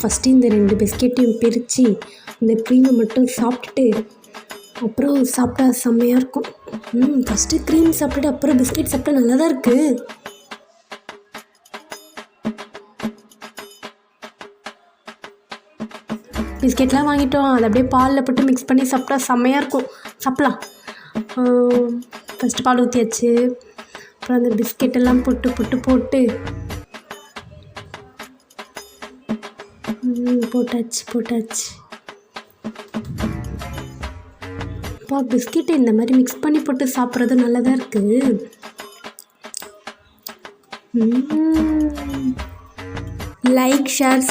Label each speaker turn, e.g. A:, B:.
A: First இந்த 2 பிஸ்கெட்டையும் பிரித்து இந்த க்ரீமை மட்டும் சாப்பிட்டுட்டு அப்புறம் சாப்பிட்டா செம்மையாக இருக்கும். ஃபஸ்ட்டு க்ரீம் சாப்பிட்டுட்டு அப்புறம் பிஸ்கெட் சாப்பிட்டா நல்லா தான் இருக்குது. பிஸ்கெட்லாம் வாங்கிட்டோம், அதை அப்படியே பாலில் போட்டு மிக்ஸ் பண்ணி சாப்பிட்டா செம்மையாக இருக்கும். சாப்பிட்லாம். ஃபஸ்ட்டு பால் ஊற்றியாச்சு. அப்புறம் அந்த பிஸ்கெட்டெல்லாம் போட்டு போட்டாச்சு. பிஸ்கெட்டை இந்த மாதிரி மிக்ஸ் பண்ணி போட்டு சாப்பிட்றது நல்லதாக இருக்குது. Like, share